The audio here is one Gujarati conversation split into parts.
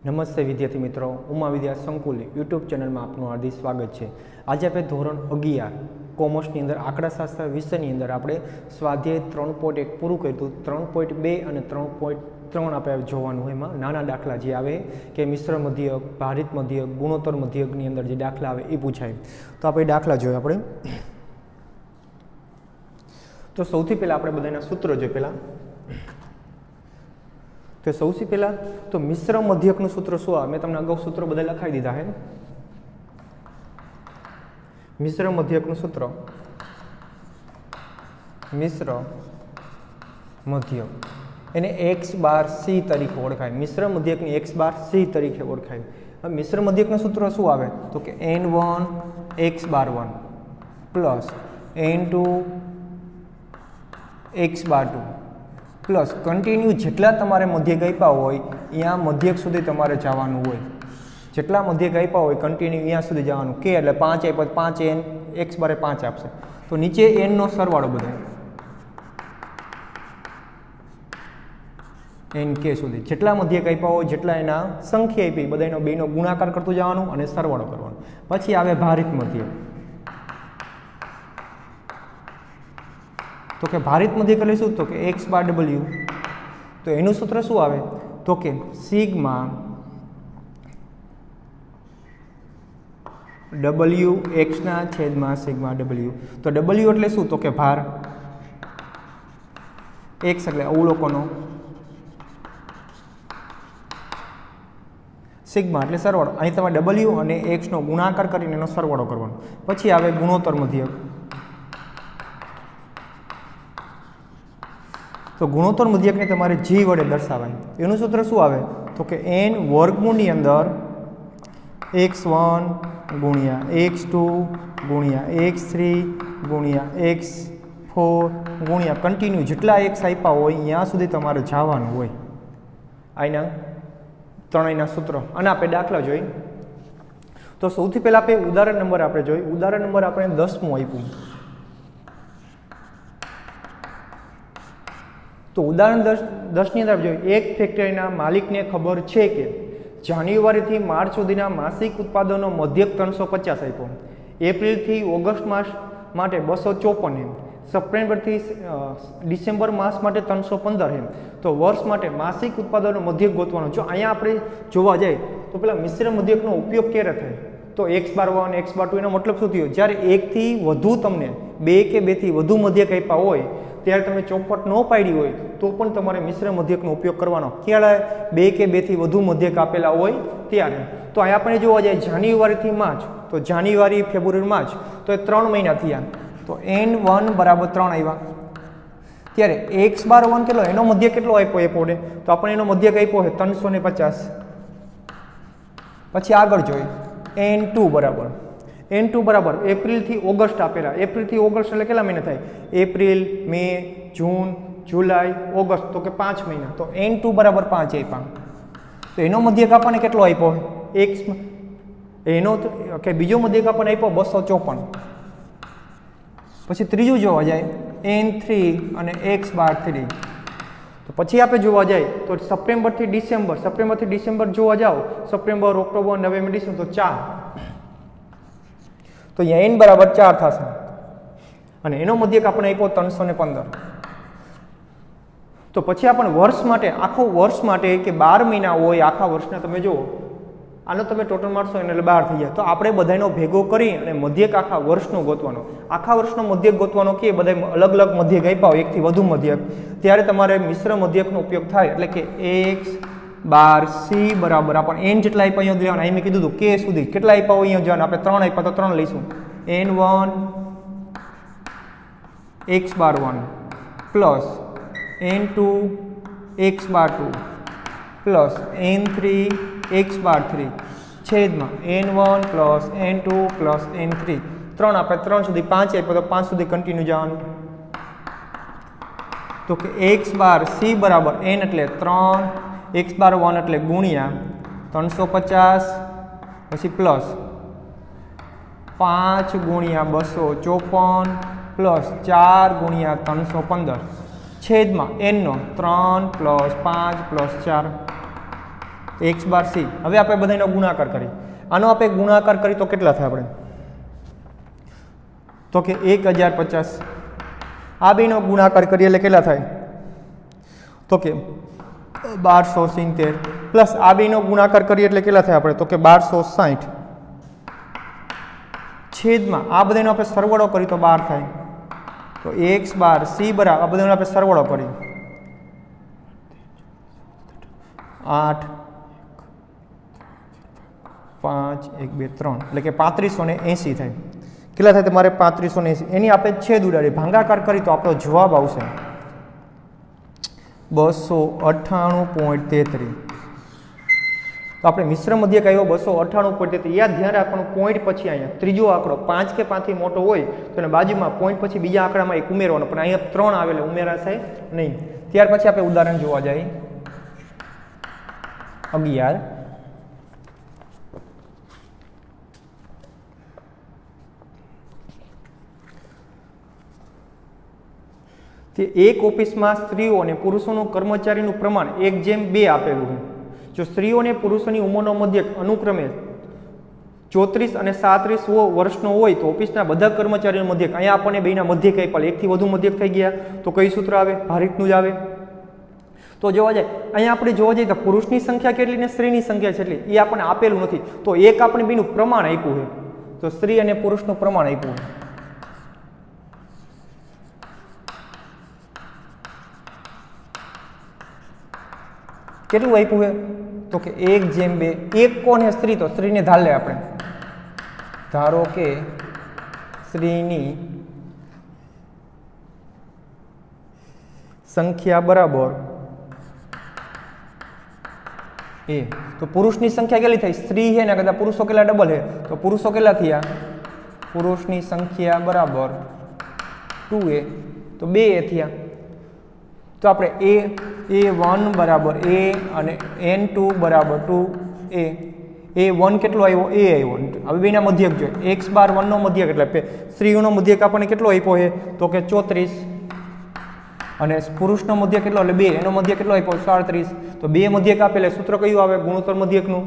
નમસ્તે વિદ્યાર્થી મિત્રો, ઉમા વિદ્યા સંકુલ યુટ્યુબ ચેનલમાં આપનું હાર્દિક સ્વાગત છે। આજે આપણે ધોરણ 11 કોમર્સની અંદર આંકડાશાસ્ત્ર વિષયની અંદર આપણે સ્વાધ્યાય 3.1 પૂરું કર્યું। 3.2 અને 3.3 આપણે જોવાનું હોય। એમાં નાના દાખલા જે આવે કે મિશ્ર મધ્યક, ભારિત મધ્યક, ગુણોત્તર મધ્યકની અંદર જે દાખલા આવે એ પૂછાય। તો આપણે દાખલા જોઈએ। આપણે તો સૌથી પહેલાં આપણે બધાના સૂત્રો જોઈએ। પહેલાં तो સૌથી પહેલા તો મિશ્ર મધ્યકનું સૂત્ર શું આવે? મેં તમને અગાઉ સૂત્રો બધા લખાવી દીધા છે। મિશ્ર મધ્યકનું સૂત્ર, મિશ્ર મધ્યક એને x બાર c તરીકે ઓળખાય। મિશ્ર મધ્યકની x બાર c તરીકે ઓળખાય। હવે મિશ્ર મધ્યકનું સૂત્ર શું આવે? તો કે n1 x બાર 1 પ્લસ n2 x બાર 2 प्लस कंटीन्यू जेटला तमारे मध्यक आप्या होय अहींया मध्यक सुधी तमारे जवानुं होय। जेटला मध्यक आप्या होय कंटीन्यू अहींया सुधी जवानुं। के एटले 5 आप्या 5 n x बारे 5 आपशे। तो नीचे n नो सरवाळो बधाय n k सुधी जेटला मध्यक आप्या होय जेटला एना संख्या आपी बधायनो बेनो गुणाकार करतुं जवानुं अने सरवाळो करवानो। पछी आवे भारित मध्यक। तो कि भारित मध्यक એટલે શું? તો કે x બાર w। તો એનું સૂત્ર શું આવે? તો કે સિગ્મા w x ના છેદમાં સિગ્મા w। તો w એટલે શું? તો કે ભાર, x એટલે અવલોકનો, સિગ્મા એટલે સરવાળો। અહીં તમે w અને x નો ગુણાકાર કરીને એનો સરવાળો કરવાનો। પછી આવે ગુણોત્તર મધ્યક। तो गुणोत्तर मध्यक ने तमारे g वडे दर्शावाय। एनु सूत्र शुं आवे? तो कि n वर्गमूळनी अंदर x1 गुणिया x2 गुणिया x3 गुणिया x4 गुणिया continue जेटला x आप्या होय त्यां सुधी तमारे जवानुं होय। आना त्रणेयना सूत्र अने आपणे दाखला जोई। तो सौथी पहेला आपणे उदाहरण नंबर आपणे जोई। उदाहरण नंबर आपणे 10मुं आप्युं। तो उदाहरण 10 अंदर जो एक फैक्टरीना मालिक ने खबर है कि जान्युआरी थी मार्च सुधीना मासिक उत्पादनों मध्यक 350 आप्यो, एप्रिल थी ऑगस्ट मास माटे 254 है, सप्टेम्बर थी डिसेम्बर मास माटे 315 है। तो वर्ष माटे मासिक उत्पादनों मध्यक गोतवानो। जो अहींया आपणे जोवा जाए तो पेला मिश्र मध्यकनो उपयोग क्यारे थाय? तो x बार 1 x बार 2 एनो मतलब शुं थयो? ज्यारे एक थी वधु तमने बे के बे थी वधु मध्यक आप्या होय त्यारे तमे चौपट न पाडी होय तो पण तमारे मिश्र मध्यकनो उपयोग करवानो। क्यारे? बे के बे थी वधु मध्यक आपेला होय त्यारे। तो अहींया आपणे जोवा जाए जान्युआरी थी मार्च, तो जान्युआरी फेब्रुआरी मार्च तो 3 महीना थया। तो n1 बराबर 3 आव्या। त्यारे x बार 1 केटलो एनो मध्यक केटलो आप्यो ए पोडे? तो आपणे एनो मध्यक आप्यो है 350। पछी आगळ जोई n2 बराबर n2 बराबर एप्रिल थी ऑगस्ट आपेला। एप्रिल थी ऑगस्ट એટલે કેટલા મહિના થાય? એપ્રિલ, મે, જૂન, જુલાઈ, ઓગસ્ટ તો કે 5 મહિના। તો n2 બરાબર 5 આપ્યા। તો એનો મધ્યક આપણને કેટલો આપ્યો? x એનો કે બીજો મધ્યક આપણને આપ્યો 254। પછી ત્રીજું જોવા જાય n3 અને x બાર 3। તો પછી આપણે જોવા જાય તો સપ્ટેમ્બર થી ડિસેમ્બર જોવા જાઓ, સપ્ટેમ્બર, ઓક્ટોબર, નવેમ્બર, ડિસેમ્બર તો 4। तो यहाँ n बराबर 4 थशे अने एनो मध्यक आपणे आप्यो 315। तो पछी आपणे वर्ष माटे आखो वर्ष माटे के 12 महीना होय आखा वर्षना तमे जो आनो तमे टोटल मारशो એટલે 12 થઈ જાય। तो આપણે બધાયનો ભેગો કરી અને મધ્યક આખા વર્ષનો ગોતવાનો। આખા વર્ષનો મધ્યક ગોતવાનો કે બધાય અલગ અલગ મધ્યક આપ્યા હોય એકથી વધુ મધ્યક ત્યારે તમારે મિશ્ર મધ્યકનો ઉપયોગ થાય। એટલે કે x बार c बराबर अपन n जेटला आप्या अहींया लेवाना। અહીં મેં કીધું હતું k સુધી કેટલા આપ્યા હોય અહીંયા જોવાના। આપણે 3 આપ્યા તો 3 લઈશું। n1 x बार 1 प्लस n2 x बार 2 प्लस n3 x बार 3 छेदમાં n1 plus n2 plus n3 3 આપણે 3 સુધી 5 આપ્યો તો 5 સુધી કન્ટિન્યુ જવાનું। તો કે x बार c बराबर n એટલે 3 x बार 1 એટલે ગુણ્યા 350 પછી પ્લસ 5 ગુણ્યા 254 પ્લસ 4 ગુણ્યા 315 छेदમાં n નો 3 + 5 + 4 एक्स बार सी। હવે આપણે બધાનો ગુણાકાર કરી, આનો આપણે ગુણાકાર કરી તો કેટલા થાય આપણે? તો કે 1050। આ બેનો ગુણાકાર કરીએ એટલે કેટલા થાય? તો કે 1270 પ્લસ આ બેનો ગુણાકાર કરીએ એટલે કેટલા થાય આપણે? તો કે 1260 છેદમાં આ બધાનો આપણે સરવાળો કરી તો 12 થાય। તો x બાર c બરાબર આ બધાનો આપણે સરવાળો કરી 8 5 1 2 3 એટલે કે 3580 થાય। કેટલા થાય તમારે? 3580। એની આપણે છેદ ઉડાડી ભાગાકાર કરી તો આપણો જવાબ આવશે 298.33। તો આપણે મિશ્ર મધ્યક આવ્યો 298.33। યાદ ધ્યાન રાખવાનું, પોઈન્ટ પછી અહીંયા ત્રીજો આંકડો 5 કે 5 થી મોટો હોય તો એને બાજુમાં પોઈન્ટ પછી બીજા આંકડામાં એક ઉમેરવાનો, પણ અહીંયા 3 આવે એટલે ઉમેરાશે નહીં। ત્યાર પછી આપણે ઉદાહરણ જોવા જઈએ 11। તે એક ઓફિસમાં સ્ત્રીઓ અને પુરુષોનું કર્મચારીનું પ્રમાણ 1:2 આપેલું છે। જો સ્ત્રીઓ અને પુરુષોની ઉંમરનો મધ્યક અનુક્રમે 34 અને 37 વર્ષનો હોય તો ઓફિસના બધા કર્મચારીનો મધ્યક, અહીંયા આપણને બેના મધ્યક આપ્યા, એકથી વધુ મધ્યક થઈ ગયા તો કઈ સૂત્ર આવે? ભારિતનું જ આવે। તો જોવા જાય અહીંયા આપણે જોવા જઈએ તો પુરુષની સંખ્યા કેટલી ને સ્ત્રીની સંખ્યા કેટલી એ આપણને આપેલું નથી, તો એક આપણે બેનું પ્રમાણ આપ્યું છે, તો સ્ત્રી અને પુરુષનું પ્રમાણ આપ્યું છે। કેટલું આપ્યું છે? તો કે 1:2। એક કોણ હે? સ્ત્રી, તો સ્ત્રીને ધાર લે આપણે, ધારો કે સ્ત્રીની સંખ્યા બરાબર એ, તો પુરુષની સંખ્યા કેટલી થઈ? સ્ત્રી છે ને કદાચ પુરુષો કેટલા ડબલ છે, તો પુરુષો કેટલા થયા? પુરુષની સંખ્યા બરાબર 2a, તો 2a થયા। તો આપણે a1 બરાબર a અને n2 બરાબર 2a। a1 કેટલો આવ્યો? a આવ્યો। હવે બેના મધ્યક જોઈએ, x બાર 1 નો મધ્યક એટલે સ્ત્રીઓનો મધ્યક આપણને કેટલો આપ્યો છે? તો કે 34 અને પુરુષનો મધ્યક કેટલો એટલે 2, એનો મધ્યક કેટલો આપ્યો? 37। તો બે મધ્યક આપે એટલે સૂત્ર કયું આવે ગુણોત્તર મધ્યકનું?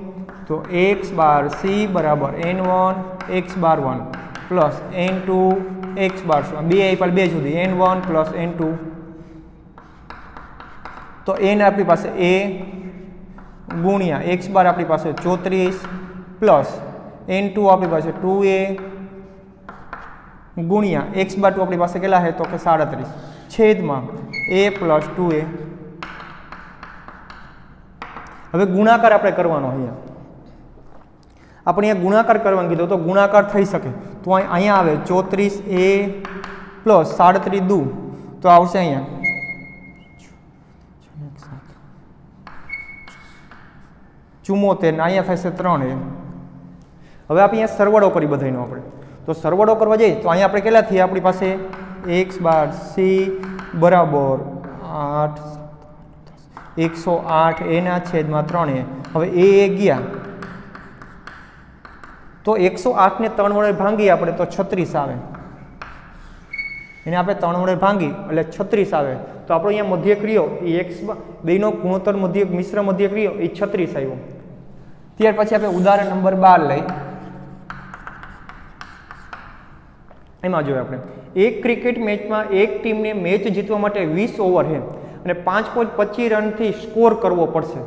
તો x બાર c બરાબર n1 x બાર 1 પ્લસ n2 x બાર 2 આપ્યા 2 સુધી n1 પ્લસ n2। તો n આપણી પાસે a ગુણ્યા x બાર આપણી પાસે 34 પ્લસ n2 આપણી પાસે 2a ગુણ્યા x બાર 2 આપણી પાસે કેટલા છે? તો કે 37 છેદમાં a પ્લસ 2a। હવે ગુણાકાર આપણે કરવાનો, અહીંયા આપણે અહીંયા ગુણાકાર કરવાનું કીધું તો ગુણાકાર થઈ શકે, તો અહીંયા આવે 34a પ્લસ 37 દુ તો આવશે અહીંયા 74 ને અહીંયા થશે 3a। હવે આપણે અહીંયા સરવાળો કરી બધાનો આપણે, તો સરવાળો કરવા જઈએ તો અહીંયા આપણે કેટલા થયા? આપણી પાસે x બાર c બરાબર 8 108 એના છેદમાં 3a। હવે a ગયા તો 108 ને 3 વડે ભાંગી આપણે તો 36 આવે, એને આપણે 3 વડે ભાંગી એટલે 36 આવે। તો આપણો અહીંયા મધ્યક રહ્યો એ x બેનો ગુણોત્તર મધ્યક મિશ્ર મધ્યક રહ્યો એ 36 આવ્યો। ત્યાર પછી આપણે ઉદાહરણ નંબર 12 લઈ, એમાં જોઈએ આપણે એક ક્રિકેટ મેચમાં એક ટીમને મેચ જીતવા માટે 20 ઓવર છે અને 5.25 રનથી સ્કોર કરવો પડશે।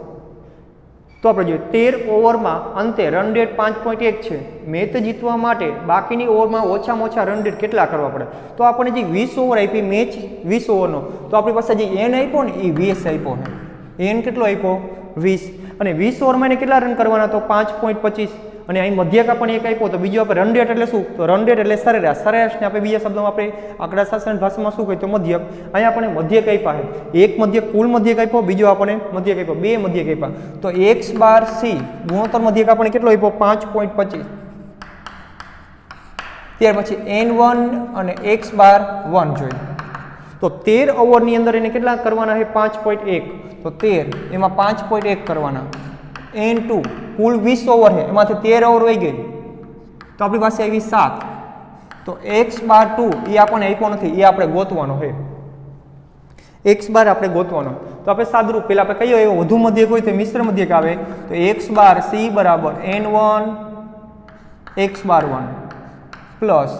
તો આપણે જોઈએ 13 ઓવરમાં અંતે રન રેટ 5.1 છે। મેચ જીતવા માટે બાકીની ઓવરમાં ઓછામાં ઓછા રન રેટ કેટલા કરવા પડે? તો આપણને જે 20 ઓવર આપી મેચ 20 ઓવરનો, તો આપણી પાસે જે n આપ્યો ને એ 20 આપ્યો છે। n કેટલો આપ્યો? 20। અને 20 ઓવરમાં એને કેટલા રન કરવાના? તો 5.25। અને અહીં મધ્યક આપણને એક આપ્યો, તો બીજું આપણે રન રેટ એટલે શું? તો રન રેટ એટલે સરેરાશ। સરેરાશને આપણે બીજા શબ્દોમાં આપણે આંકડાશાસ્ત્ર ભાષામાં શું કહીએ? તો મધ્યક। અહીંયા આપણને મધ્યક આપ્યા છે, એક મધ્યક કુલ મધ્યક આપ્યો, બીજો આપણને મધ્યક આપ્યો, બે મધ્યક આપ્યા। તો x બાર c ગુણોત્તર મધ્યક આપણને કેટલો આપ્યો? 5.25। ત્યાર પછી n1 અને x બાર 1 જોઈએ, તો 13 ઓવરની અંદર એને કેટલા કરવાના છે? 5.1। તો 13 એમાં 5.1 કરવાના, n2 કુલ 20 ઓવર છે એમાંથી 13 ઓવર વહી ગઈ તો આપણી પાસે આવી 7। તો x બાર 2 એ આપણને આપ્યો નથી, એ આપણે ગોતવાનો છે। x બાર આપણે ગોતવાનો તો આપણે સાદુરૂપ પહેલા આપણે કહીએ એવો વધુ મધ્યક હોય તો મિશ્ર મધ્યક આવે તો x બાર c બરાબર n1 x બાર 1 પ્લસ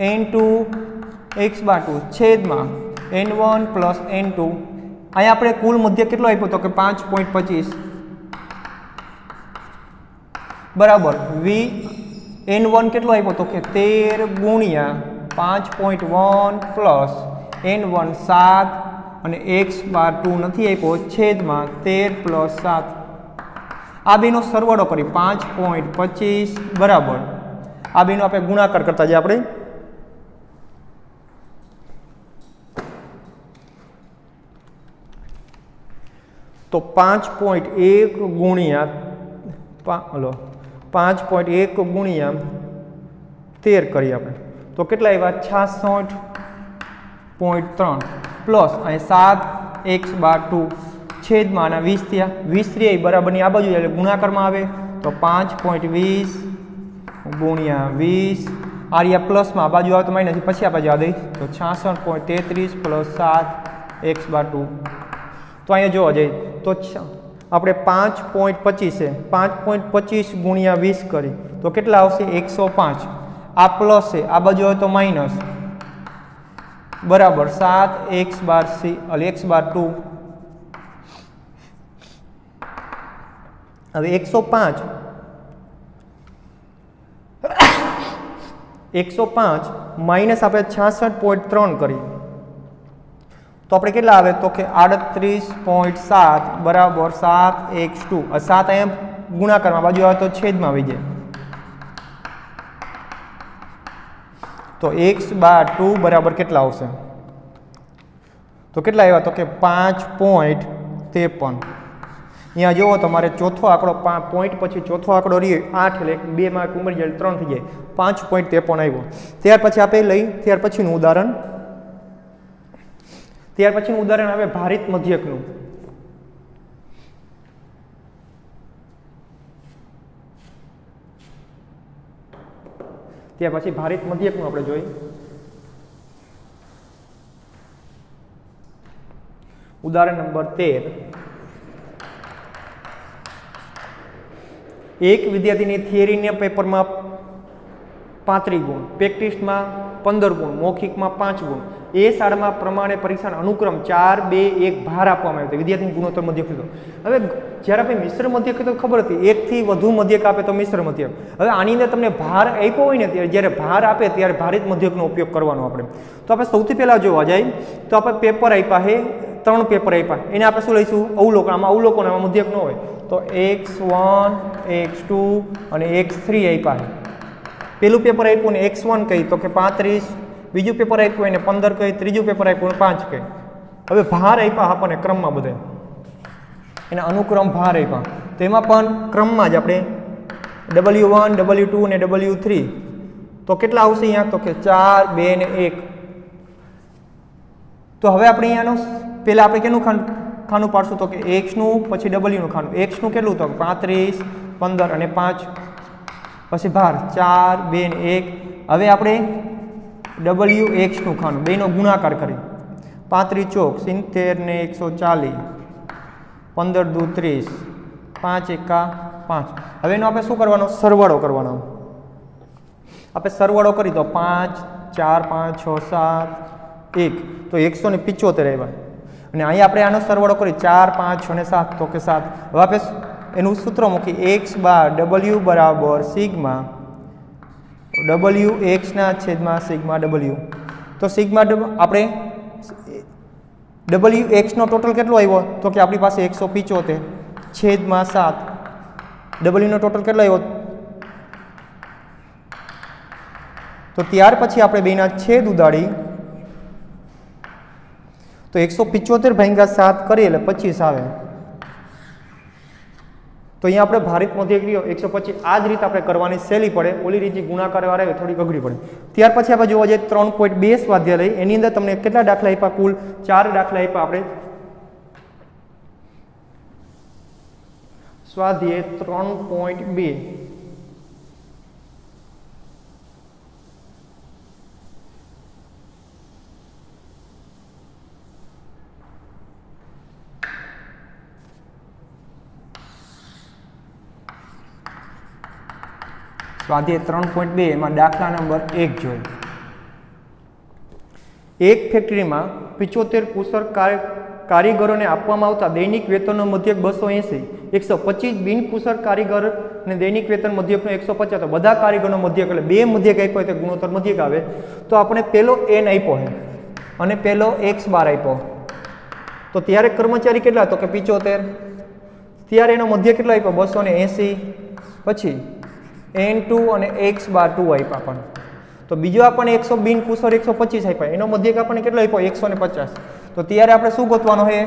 n2 x બાર 2 છેદમાં n1 પ્લસ n2 અહીંયા આપણે કુલ મધ્યક કેટલો આપ્યો તો કે 5.25 બરાબર v n1 કેટલો આપ્યો તો કે 13 ગુણ્યા 5.1 પ્લસ n1 7 અને x બાર 2 નથી આપ્યો છેદમાં 13 પ્લસ 7 આ બેનો સરવાળો કરી 5.25 બરાબર આ બેનો આપણે ગુણાકાર કરતા જે આપણે તો 5.1 ગુણ્યા 5.1 ગુણ્યા 13 કરીએ આપણે તો કેટલા આવ્યા 66.3 પ્લસ અહીં 7 x બાર 2 છેદમાં આના 20 થયા 20 બરાબરની આ બાજુ એટલે ગુણાકારમાં આવે તો 5.20 ગુણ્યા 20 આ રહ્યા પ્લસમાં આ બાજુ આવે તો માઇનસ પછી આ બાજુ આ દઈ તો 66.33 પ્લસ 7 x બાર 2 તો અહીંયા જોવા જઈએ તો આપણે 5.25 છે 5.25 ગુણ્યા 20 કરી તો કેટલા આવશે 105 આ પ્લસ છે આ બાજુ આવે તો માઇનસ બરાબર 7 x બાર c x બાર 2 હવે 105 માઇનસ આપણે 66.3 કરી તો આપણે કેટલા આવે તો કે 38.7 બરાબર 7x2 આ 7 અહીંયા ગુણાકારમાં બાજુ આવે તો છેદમાં આવી જાય તો x બાર 2 બરાબર કેટલા આવશે તો કેટલા આવ્યા તો કે 5.53 અહીંયા જુઓ તમારે ચોથો આંકડો પોઈન્ટ પછી ચોથો આંકડો રહી 8 એટલે 2 માં ઉમેરી જાય 3 થઈ જાય 5.53 આવ્યો ત્યાર પછી આપણે લઈ ત્યાર પછીનું ઉદાહરણ આવે ભારિત મધ્યકનું ત્યાર પછી ભારિત મધ્યકનું આપણે જોઈ ઉદાહરણ નંબર 13 એક વિદ્યાર્થીની થિયરીના પેપરમાં 35 ગુણ પ્રેક્ટિસમાં 15 ગુણ મૌખિકમાં 5 ગુણ એ શાળામાં પ્રમાણે પરીક્ષાનો અનુક્રમ 4 2 1 ભાર આપવામાં આવ્યો વિદ્યાર્થીની ગુણોત્તર મધ્યક લીધો હવે જ્યારે આપણે મિશ્ર મધ્યક તો ખબર હતી એકથી વધુ મધ્યક આપે તો મિશ્ર મધ્યક હવે આની અંદર તમને ભાર આપ્યો હોય ને ત્યારે જ્યારે ભાર આપે ત્યારે ભારિત મધ્યકનો ઉપયોગ કરવાનો આપણે તો આપણે સૌથી પહેલાં જોવા જાય તો આપણે પેપર આપ્યા છે 3 પેપર આપ્યા એને આપણે શું લઈશું અવલોકન આમાં અવલોકન આમાં મધ્યક ન હોય તો x1 x2 અને x3 આપ્યા પેલું પેપર આપ્યું ને x1 કહી તો કે 35 બીજું પેપર આપ્યું એને 15 કહી ત્રીજું પેપર આપ્યું 5 કહી હવે ભાર આપ્યા આપણને ક્રમમાં બધે એના અનુક્રમ ભાર આપ્યા તો એમાં પણ ક્રમમાં જ આપણે W1 W2 અને W3 તો કેટલા આવશે અહીંયા તો કે 4 2 ને 1 તો હવે આપણે અહીંયાનું પહેલાં આપણે કેનું ખાનું પાડશું તો કે x નું પછી W નું ખાનું x નું કેટલું તો 35 15 અને 5 પછી ભાર 4 2 ને 1 હવે આપણે WX નું ખાનું બેનો ગુણાકાર કરી 35 ચોક 70 ને 140 15 દુ 30 5 એકા 5 હવે એનો આપણે શું કરવાનો સરવાળો કરવાનો આપણે સરવાળો કરી તો 5 4 5 6 7 1 તો 175 આવ્યા અને અહીંયા આપણે આનો સરવાળો કરી 4 5 6 ને 7 તો કે 7 હવે આપણે એનું સૂત્ર મૂકી x બાર W બરાબર સિગ્મા WX ના છેદમાં સિગ્મા W તો સિગ્મા આપણે WX નો ટોટલ કેટલો આવ્યો તો કે આપણી પાસે 175 છેદમાં 7 W નો ટોટલ કેટલો આવ્યો તો ત્યાર પછી આપણે બેના છેદ ઉડાડી તો 175 ભાગ્યા 7 કરીએ એટલે 25 આવે તો અહીંયા આપણે ભારિત મધ્યક રહ્યો 125 આ જ રીતે આપણે કરવાની સહેલી પડે ઓલી રીતે ગુણાકાર વાળા થોડીક અઘરી પડે ત્યાર પછી આપણે જોવા જઈએ 3.2 સ્વાધ્યાય એની અંદર તમને કેટલા દાખલા આપ્યા કુલ 4 દાખલા આપ્યા આપણે સ્વાધ્યાય 3.2 તો સ્વાધ્યાય 3.2 એમાં દાખલા નંબર 1 જોઈએ. એક ફેક્ટરીમાં 75 કુશળ કારીગરોને આપવામાં આવતા દૈનિક વેતનનો મધ્યક 280, 125 બિનકુશળ કારીગરને દૈનિક વેતન મધ્યકનો 150. તો બધા કારીગરનો મધ્યક એટલે બે મધ્યક આપ્યો હોય તો ગુણોત્તર મધ્યક આવે. તો આપણે પહેલો n આપ્યો છે અને પહેલો x બાર આપ્યો. તો ત્યારે કર્મચારી કેટલા? તો કે 75. ત્યારે એનો મધ્ય કેટલો આપ્યો? 280. પછી n2 અને x બાર 2 આપ્યા આપણને. તો બીજો આપણને 100 બિનકુશળ 125 આપ્યા. એનો મધ્યક આપણને કેટલો આપ્યો? 150. તો ત્યારે આપણે શું ગોતવાનો છે?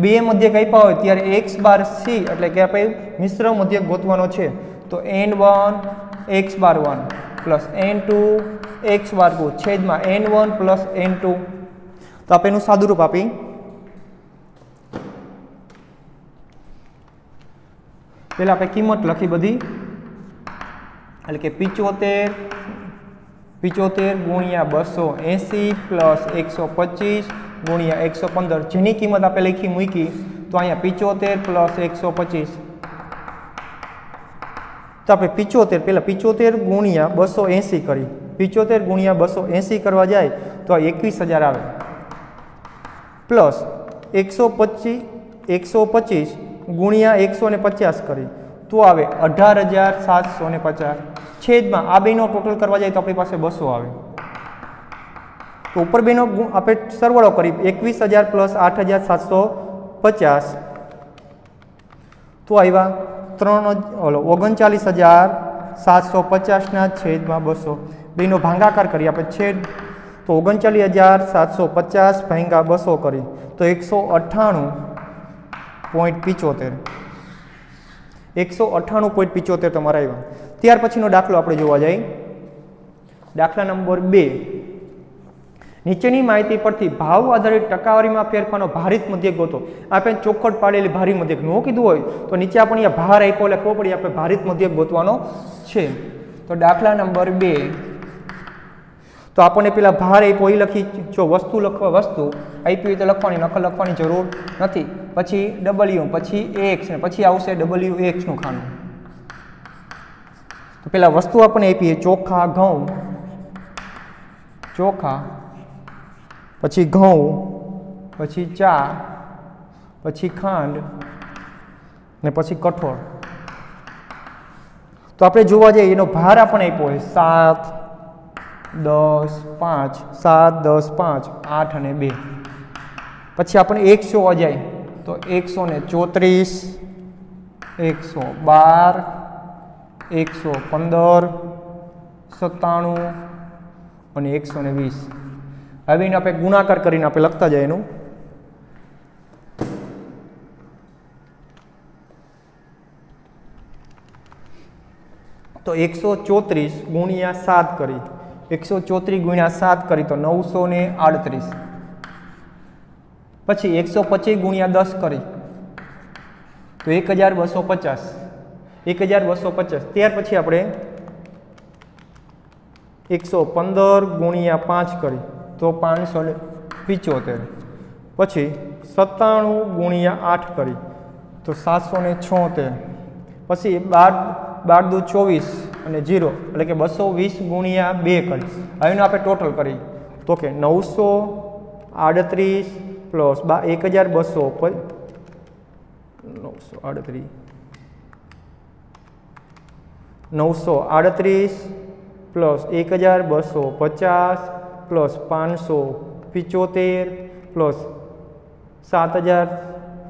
બે મધ્યક આપ્યા હોય ત્યારે x બાર c એટલે કે આપણે મિશ્ર મધ્યક ગોતવાનો છે. તો n1 x બાર 1 પ્લસ n2 x બાર 2 છેદમાં n1 પ્લસ n2. તો આપણે એનું સાદુરૂપ આપી પહેલા આપણે કિંમત લખી બધી એટલે કે 75 ગુણ્યા 280 પ્લસ 125 ગુણ્યા 115 જેની કિંમત આપણે લખી મૂકી. તો અહીંયા 75 પ્લસ 125. તો આપણે 75 પહેલાં 75 ગુણ્યા 280 કરી. 75 ગુણ્યા 280 કરવા જાય તો આ 21,000 આવે પ્લસ 125 ગુણ્યા 150 કરી તો આવે 18,750 છેદમાં આ બેનો ટોટલ કરવા જાય તો આપણી પાસે 200 આવે. તો ઉપર બેનો આપણે સરવાળો કરી 21,000 પ્લસ 8,750 તો આવ્યા 39,750 છેદમાં 200. બેનો ભાગાકાર કરી આપણે છેદ તો 39,750 ભાગ્યા 200 કરી તો 198.75 198.75 તમારા આવ્યા. ત્યાર પછીનો દાખલો આપણે જોવા જઈએ. દાખલા નંબર 2. નીચેની માહિતી પરથી ભાવ આધારિત ટકાવારીમાં ફેરફારનો ભારિત મધ્યક ગોતો. આપણે ચોખવટ પાડેલી ભારિત મધ્યક ન કીધું હોય તો નીચે આપણે અહીંયા ભાર આપ્યો એટલે ખબર પડી આપણે ભારિત મધ્યક ગોતવાનો છે. તો દાખલા નંબર 2. તો આપણને પેલા ભાર આપ્યો એ લખી. જો વસ્તુ લખવા વસ્તુ આપી હોય તો લખવાની, નકલ લખવાની જરૂર નથી. પછી w, પછી x ને પછી આવશે wx નું ખાનું. તો પેલા વસ્તુ આપણને આપી ચોખા, ઘઉં, ચોખા, પછી ઘઉં, પછી ચા, પછી ખાંડ ને પછી કઠોળ. તો આપણે જોવા જઈએ એનો ભાર આપણને આપ્યો હોય 7, 10, 5, 7, 10, 5, 8 અને 2. પછી આપણે 100 જોવા જાય તો 134, 112, 115, 97 અને 120. હવે એને આપણે ગુણાકાર કરીને આપણે લખતા જાય એનું. તો 134 ગુણ્યા 7 કરી 134 ગુણ્યા 7 કરી તો 938. પછી 125 ગુણ્યા 10 કરી તો 1250. 1250. ત્યાર પછી આપણે 115 ગુણ્યા 5 કરી તો 575. પછી 97 ગુણ્યા 8 કરી તો 776. પછી 12 દુ 24 અને 0 એટલે કે 220 ગુણ્યા 2 કરી. હવે એનું આપણે ટોટલ કરી તો કે 938 plus 1238 plus 1250 plus 575 plus 7000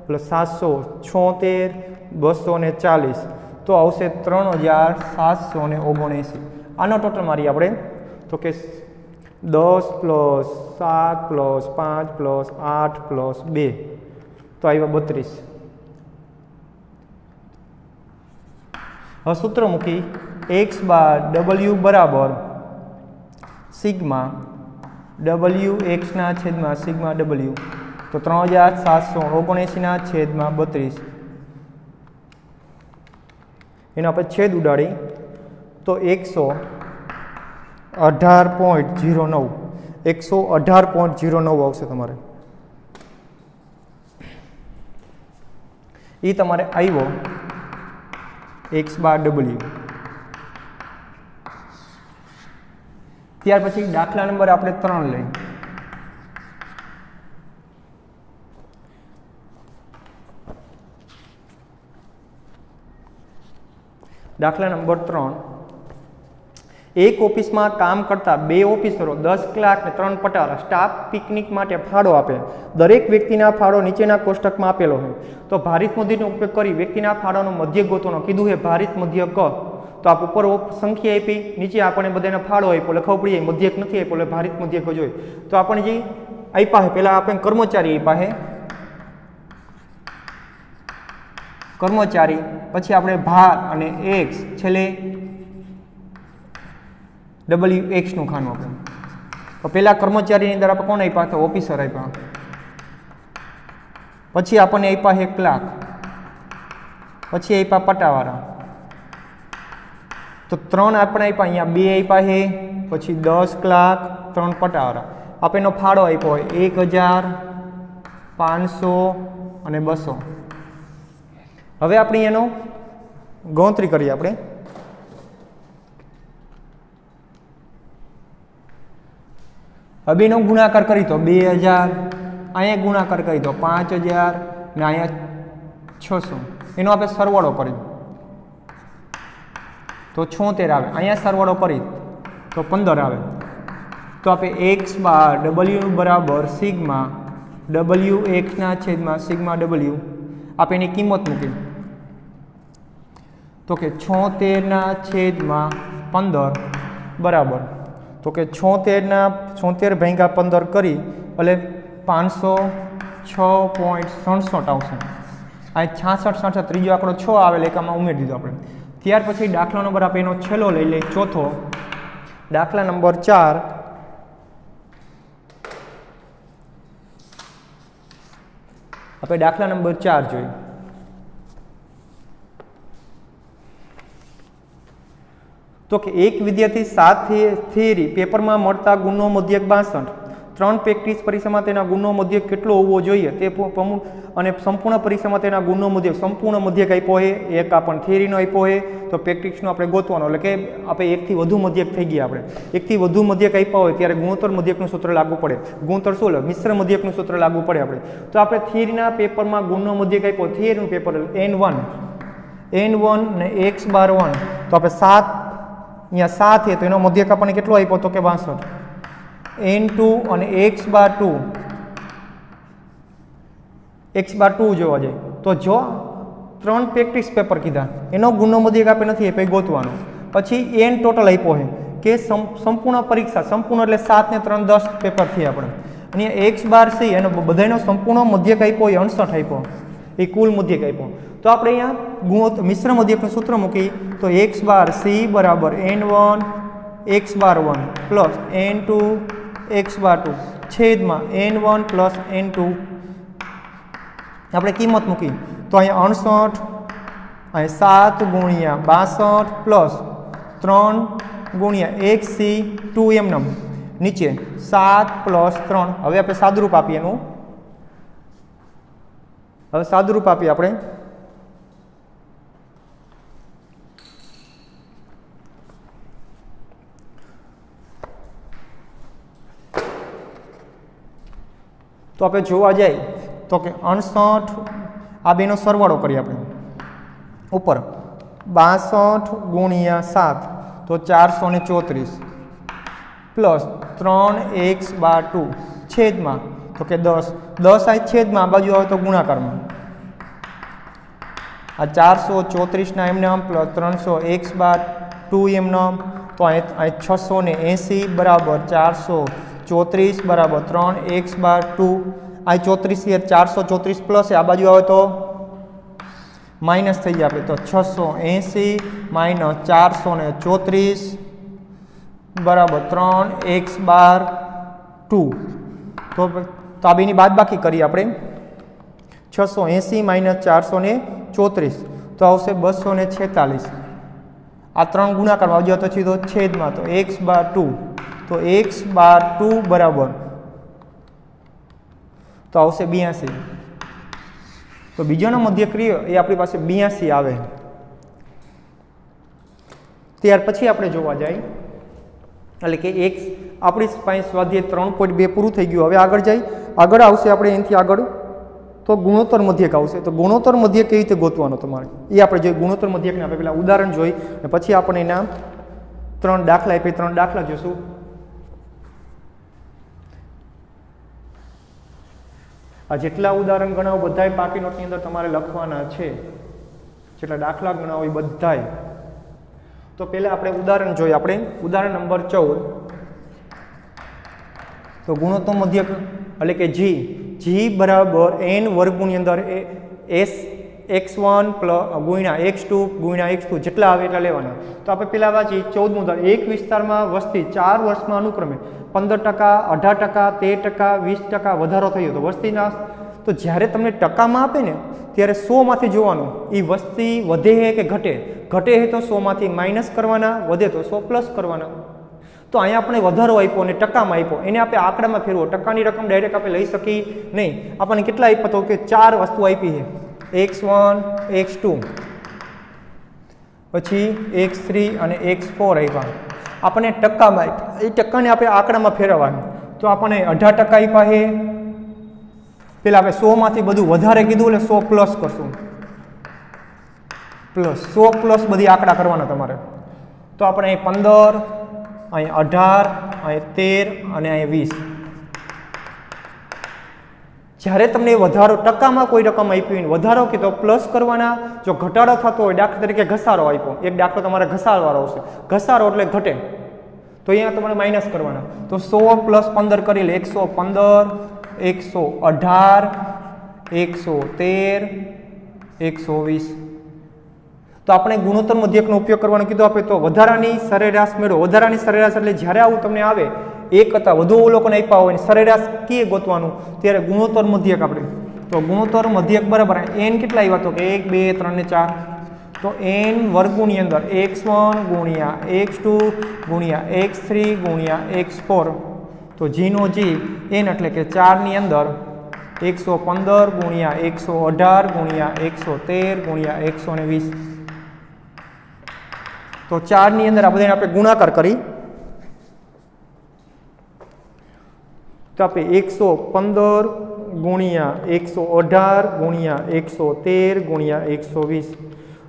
plus 776 240 તો આવશે 3779. આનો ટોટલ મારી આપણે તો કે 10 પ્લસ 7 પ્લસ 5 પ્લસ 8 પ્લસ 2 તો આવ્યા 32. હવે સૂત્ર મૂકી x બાર w બરાબર સિગ્મા wx ના છેદમાં સિગ્મા w તો 3779 ના છેદમાં 32. એનો આપણે છેદ ઉડાડી તો 118.09 આવશે તમારે. એ તમારે આવ્યો x બાર w. ત્યાર પછી દાખલા નંબર આપણે 3 લઈએ. દાખલા નંબર 3. એક ઓફિસમાં કામ કરતા 2 ઓફિસરો 10 કલાક ને 3 પટારા સ્ટાફ પિકનિક માટે ફાળો આપે. દરેક વ્યક્તિના ફાળો નીચેના કોષ્ટકમાં આપેલો હોય. તો ભારિત મધ્યનો ઉપયોગ કરી વ્યક્તિના ફાળોનો મધ્યક ગોતવાનો કીધું છે. ભારિત મધ્યક તો આપ ઉપર સંખ્યા આપી, નીચે આપણને બધાને ફાળો આપ્યો, લખવું પડી જાય. મધ્યક નથી આપ્યો એટલે ભારિત મધ્યક જોઈએ. તો આપણે જે આપ્યા છે પહેલાં આપણે કર્મચારી આપ્યા છે, કર્મચારી, પછી આપણે ભાર અને એક્સ, છેલ્લે WX નું ખાનું આપણે. તો પહેલાં કર્મચારીની અંદર આપણે કોણ આપ્યા? તો ઓફિસર આપ્યા. પછી આપણને આપ્યા છે ક્લાર્ક, પછી આપ્યા પટાવાળા. તો 3 આપણે આપ્યા, અહીંયા 2 આપ્યા છે, પછી 10 ક્લાર્ક, 3 પટાવાળા. આપણે એનો ફાળો આપ્યો હોય 1000, 500 અને 200. હવે આપણે એનો ગણતરી કરીએ. આપણે હવે એનો ગુણાકાર કરી તો 2000, અહીંયા ગુણાકાર કરી તો 5000 ને અહીંયા 600. એનો આપણે સરવાળો કરી તો 76 આવે. અહીંયા સરવાળો કરી તો 15 આવે. તો આપણે x બાર W બરાબર સિગ્મા WX ના છેદમાં સિગ્મા W આપણે એની કિંમત મૂકી તો કે 76/15 બરાબર. તો કે 76 ભાગ્યા 15 કરી એટલે 506.67 આવશે. આ 66 ત્રીજો આંકડો 6 આવે એટલે એકામાં ઉમેરી દીધો આપણે. ત્યાર પછી દાખલા નંબર આપણે એનો છેલ્લો લઈ લઈએ, ચોથો. દાખલા નંબર 4. આપણે દાખલા નંબર 4 જોઈએ. તો કે એક વિદ્યાર્થી 7 થિયરી પેપરમાં મળતા ગુણનો મધ્યક 62, 3 પ્રેક્ટિસ પરીક્ષામાં તેના ગુણનો મધ્યક કેટલો હોવો જોઈએ તે અને સંપૂર્ણ પરીક્ષામાં તેના ગુણનો મધ્યક સંપૂર્ણ મધ્યક આપ્યો છે. એક આપણને થિયરીનો આપ્યો છે તો પ્રેક્ટિસનો આપણે ગોતવાનો, એટલે કે આપણે એકથી વધુ મધ્યક થઈ ગયા. આપણે એકથી વધુ મધ્યક આપ્યા હોય ત્યારે ગુણોત્તર મધ્યકનું સૂત્ર લાગુ પડે. ગુણોત્તર શું લે? મિશ્ર મધ્યકનું સૂત્ર લાગુ પડે આપણે. તો આપણે થિયરીના પેપરમાં ગુણનો મધ્યક આપ્યો, થિયરીનું પેપર N1 ને x બાર 1. તો આપણે 7 અહીંયા 7 છે તો એનો મધ્યક આપણને કેટલો આપ્યો? તો કે 62. N2 અને x બાર 2, x બાર 2 જોવા જાય તો જો 3 પ્રેક્ટિસ પેપર કીધા એનો ગુણનો મધ્યક આપણે નથી આપ્યો, ગોતવાનો. પછી n ટોટલ આપ્યો છે કે સંપૂર્ણ પરીક્ષા, સંપૂર્ણ એટલે 7 ને 3 10 પેપર થી આપણે. અને x બાર c એનો બધાનો સંપૂર્ણ મધ્યક આપ્યો એ 68 આપ્યો, એ કુલ મધ્યક આપ્યો. તો આપણે અહીંયા ગુણોત્તર મિશ્ર મધ્યકનું સૂત્ર મૂકી તો x બાર c બરાબર N1 x બાર 1 પ્લસ N2 x બાર 2 છેદમાં N1 પ્લસ N2 આપણે કિંમત મૂકી તો અહીંયા 68, અહીંયા 7 ગુણ્યા 62 પ્લસ 3 ગુણ્યા xc 2 એમ નમ નીચે 7 પ્લસ 3. હવે આપણે સાદુરૂપ આપીએ એનું. હવે સાદુરૂપ આપીએ આપણે. તો આપણે જોવા જાય તો કે 68 આ બેનો સરવાળો કરીએ આપણે. ઉપર 62 ગુણ્યા 7 તો 434 પ્લસ 3x બાર 2 છેદમાં તો કે 10 આ છેદમાં આ બાજુ આવે તો ગુણાકારમાં આ 434 ના એમને આમ પ્લસ 300 x બાર 2 એમને આમ તો અહીં 680 બરાબર 434 બરાબર 3x બાર 2 આ 34 434 પ્લસ આ બાજુ આવે તો માઇનસ થઈ જાય આપણે તો 680 માઇનસ 434 બરાબર 3x બાર 2. તો આ બેની બાદબાકી કરીએ આપણે. 680 માઇનસ 434 તો આવશે 246. આ 3 ગુણાકારમાં આવજો તો સીધો છેદમાં તો x બાર 2 તો x બાર 2 બરાબર તો આવશે 82. તો બીજોનો મધ્યક રહ્યો એ આપણી પાસે 82 આવે. ત્યાર પછી આપણે જોવા જાય એટલે કે x આપણી પાસે સ્વાધ્યાય 3.2 પૂરું થઈ ગયું। હવે આગળ આવશે આપણે એનાથી આગળ તો ગુણોત્તર મધ્યક આવશે। તો ગુણોત્તર મધ્યક કેવી રીતે ગોતવાનો તમારે એ આપણે જોઈએ। ગુણોત્તર મધ્યકને આપણે પહેલાં ઉદાહરણ જોઈ અને પછી આપણે એના 3 દાખલા આપી 3 દાખલા જોઈશું। આ જેટલા ઉદાહરણ ગણાવો બધાય પાકી નોટની અંદર તમારે લખવાના છે, જેટલા દાખલા ગણાવો એ બધાય। તો પહેલાં આપણે ઉદાહરણ જોઈએ। આપણે ઉદાહરણ નંબર 14। તો ગુણોત્તર મધ્યક એટલે કે જી બરાબર n વર્ગની અંદર x1 ગુણ્યા x2 ગુણ્યા x2 જેટલા આવે એટલા લેવાના। તો આપણે પહેલાં વાંચી 14મું ઉદાહરણ। એક વિસ્તારમાં વસ્તી 4 વર્ષમાં અનુક્રમે 15%, 18%, 13%, 20% વધારો થયો। તો વસ્તીના તો જ્યારે તમને ટકામાં આપે ને ત્યારે 100માંથી જોવાનું એ વસ્તી વધે છે કે ઘટે છે તો 100માંથી માઇનસ કરવાના, વધે તો 100 પ્લસ કરવાના। તો અહીંયા આપણે વધારો આપ્યો અને ટકામાં આપ્યો, એને આપણે આંકડામાં ફેરવો। ટકાની રકમ ડાયરેક્ટ આપણે લઈ શકીએ નહીં। આપણને કેટલા આપ્યા તો કે 4 વસ્તુ આપી છે, x1 x2 પછી x3 અને x4 આપ્યા, આપણને ટકામાં આપ્યા। એ ટકાને આપણે આંકડામાં ફેરવવાનું। તો આપણને 18% આપ્યા છે, પેલા આપણે 100માંથી બધું વધારે કીધું એટલે 100 પ્લસ કરશું, પ્લસ 100 પ્લસ બધી આંકડા કરવાના તમારે। તો આપણે અહીં 15, અહીં 18, અહીં 13 અને અહીં 20। જ્યારે તમને વધારો ટકામાં કોઈ રકમ આપી હોય વધારો કીધો પ્લસ કરવાના, જો ઘટાડો થતો હોય દાખલા તરીકે ઘસારો આપ્યો, એક દાખલો તમારે ઘસારવાળો આવશે, ઘસારો એટલે ઘટે તો અહીંયા તમારે માઇનસ કરવાના। તો 100 પ્લસ 15 કરી લે 115, 118, 113, 120। તો આપણે ગુણોત્તર મધ્યકનો ઉપયોગ કરવાનો કીધો આપણે। તો વધારાની સરેરાશ મેળવો। વધારાની સરેરાશ એટલે જ્યારે આવું તમને આવે એક કરતાં વધુ અવલોકન આપ્યા હોય સરેરાશ કે ગોતવાનું ત્યારે ગુણોત્તર મધ્યક આપણે। તો ગુણોત્તર મધ્યક બરાબર n કેટલા આવ્યા તો કે 1, 2, 3 ને 4। તો n વર્ગની અંદર x1 ગુણ્યા x2 ગુણ્યા x3 ગુણ્યા x4। તો જીનો જી n એટલે કે 4ની અંદર 115 ગુણ્યા 118 ગુણ્યા 113 ગુણ્યા 120। તો 4ની અંદર આ બધાને આપણે ગુણાકાર કરી તો આપણે 115 ગુણ્યા 118 ગુણ્યા 113 ગુણ્યા 120।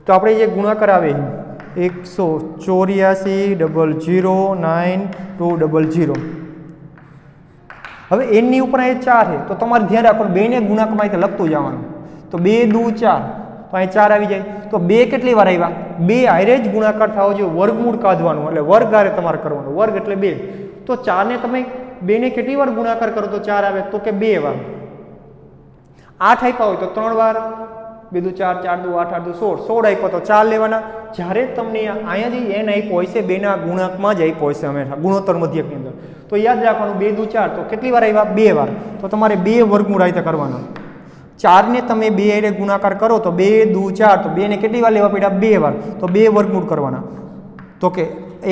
તો આપણે જે ગુણાકાર આવે 184,009,200। હવે એનની ઉપર એ 4 છે તો તમારે ધ્યાન રાખવાનું બેને ગુણાકારમાં રીતે લખતું જવાનું। તો 2 દુ 4 તો અહીં 4 આવી જાય। તો 2 કેટલી વાર આવ્યા 2 હારે જ ગુણાકાર થવો જોઈએ, વર્ગમૂળ કાઢવાનું એટલે વર્ગ હારે તમારે કરવાનું, વર્ગ એટલે 2। તો 4 ને તમે 2 ને કેટલી વાર ગુણાકાર કરો તો 4 આવે તો કે 2 વાર। 8 આપ્યા હોય તો 3 વાર, 2 દુ 4, 4 દુ 8, 8 દુ 16, 16 આપ્યો તો 4 લેવાના। જ્યારે તમને અહીંયા જે n આપ્યો હોય છે બેના ગુણાંકમાં જ આપ્યો હોય છે હંમેશા ગુણોત્તર મધ્યકની અંદર। તો યાદ રાખવાનું 2 દુ 4 તો કેટલી વાર આવ્યા 2 વાર। તો તમારે 2 વર્ગમૂળ આ રીતે કરવાના। 4 ને તમે 2 હારે ગુણાકાર કરો તો 2 દુ 4 તો 2 ને કેટલી વાર લેવા પડ્યા 2 વાર। તો 2 વર્ગમૂળ કરવાના। તો કે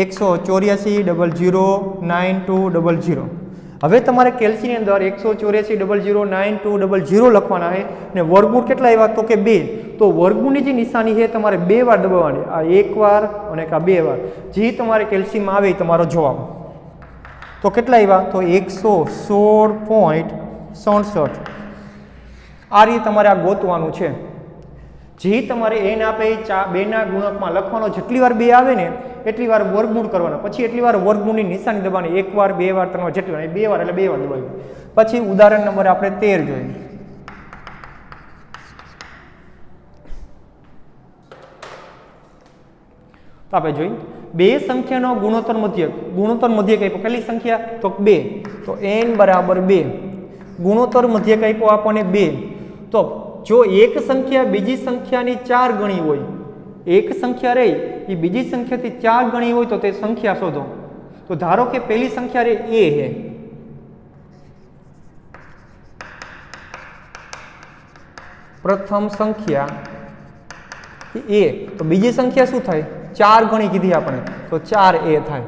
184,009,200। હવે તમારે કેલ્સીની અંદર 184,009,200 લખવાના છે ને વર્ગમૂળ કેટલા આવ્યા તો કે 2। તો વર્ગમૂળની જે નિશાની છે તમારે 2 વાર દબાવવાની, આ 1 વાર અને આ 2 વાર। જે તમારે કેલ્સીમાં આવે તમારો જવાબ તો કેટલા આવ્યા તો 116.67। આ રીતે તમારે આ ગોતવાનું છે। જે તમારે n આપે 2ના ગુણકમાં લખવાનો, જેટલી વાર 2 આવે ને એટલી વાર વર્ગમૂળ કરવાના, પછી એટલી વાર વર્ગમૂળની નિશાની દબાવવાની, 1 વાર 2 વાર 3 વાર જેટલી વાર 2 વાર એટલે 2 વાર દબાવી। પછી ઉદાહરણ નંબર આપણે 13 જોઈએ। તો આપણે જોઈ બે સંખ્યાનો ગુણોત્તર મધ્યક આપ્યો, કેટલી સંખ્યા તો 2। તો n બરાબર 2, ગુણોત્તર મધ્યક આપ્યો આપણને 2। તો જો એક સંખ્યા બીજી સંખ્યાની 4 ગણી હોય, એક સંખ્યા રહી એ બીજી સંખ્યાથી 4 ગણી હોય તો તે સંખ્યા શોધો। તો ધારો કે પહેલી સંખ્યા રે a है, પ્રથમ સંખ્યા a, તો બીજી સંખ્યા શું થાય 4 ગણી કીધી આપણે તો 4a થાય।